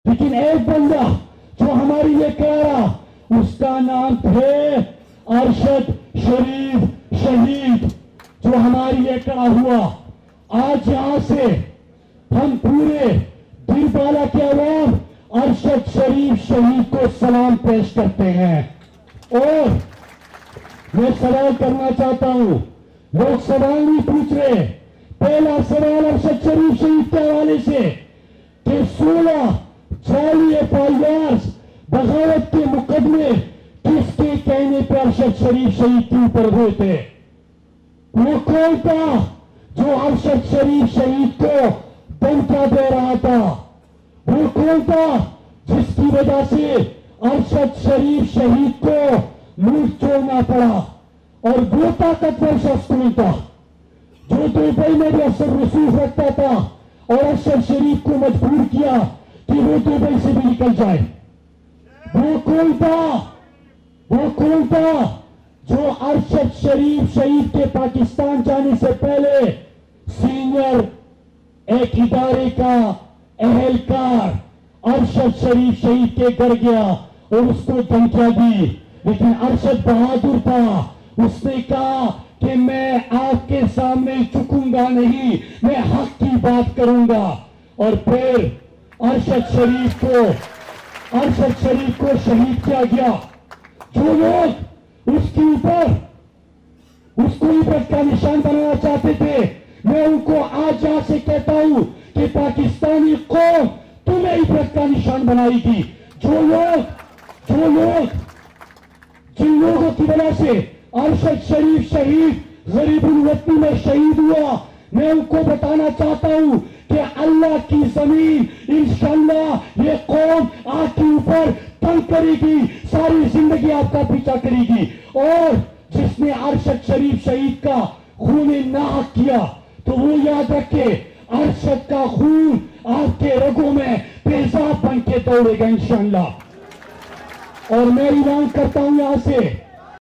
लेकिन एक बंदा जो हमारी ये कह रहा, उसका नाम थे अरशद शरीफ शहीद, जो हमारी ये कड़ा हुआ। आज यहां से हम पूरे बीरबाला के अवाम अरशद शरीफ शहीद को सलाम पेश करते हैं। और मैं सवाल करना चाहता हूं, लोग सवाल नहीं पूछ रहे। पहला सवाल अरशद शरीफ शहीद के हवाले से कि 16 जाली एफआईआर बगावत के मुकदमे किसके कहने पर अरशद शरीफ शहीद के ऊपर हुए थे? वो कौन था जो अरशद शरीफ शहीद को धमकियां दे रहा था? वो कौन था जिसकी वजह से अरशद शरीफ शहीद को मुंह छोड़ना पड़ा? और वो ताकतवर शख्स कौन था जो दुबई में भी अफसर रसूख रखता था और अरशद शरीफ को मजबूर किया कि वो दुबई से भी निकल जाए? वो कौन था? वो कौन था जो अरशद शरीफ शहीद के पाकिस्तान जाने से पहले सीनियर एक इदारे का अहलकार अरशद शरीफ शहीद के घर गया और उसको धमकियां दी? लेकिन अरशद बहादुर था, उसने कहा कि मैं आपके सामने झुकूंगा नहीं, मैं हक की बात करूंगा। और फिर अरशद शरीफ को शहीद किया गया। जो लोग उसके ऊपर उसको इबरत का निशान बनाना चाहते थे, मैं उनको आज यहां से कहता हूं कि पाकिस्तानी कौम तुम्हें इबरत का निशान बनाएगी। जिन लोगों की वजह से अरशद शरीफ शहीद गरीबुल वतनी में शहीद हुआ, मैं उनको बताना चाहता हूं कि अल्लाह की जमीन इंशाअल्लाह ये कौम आपके ऊपर तंग करेगी, सारी जिंदगी आपका पीछा करेगी। और जिसने अरशद शरीफ शहीद का खून नाहक किया, तो वो याद रखे अरशद का खून आपके रगों में तेजाब बन के दौड़ेगा इंशाअल्लाह। और मैं ऐलान करता हूं यहां से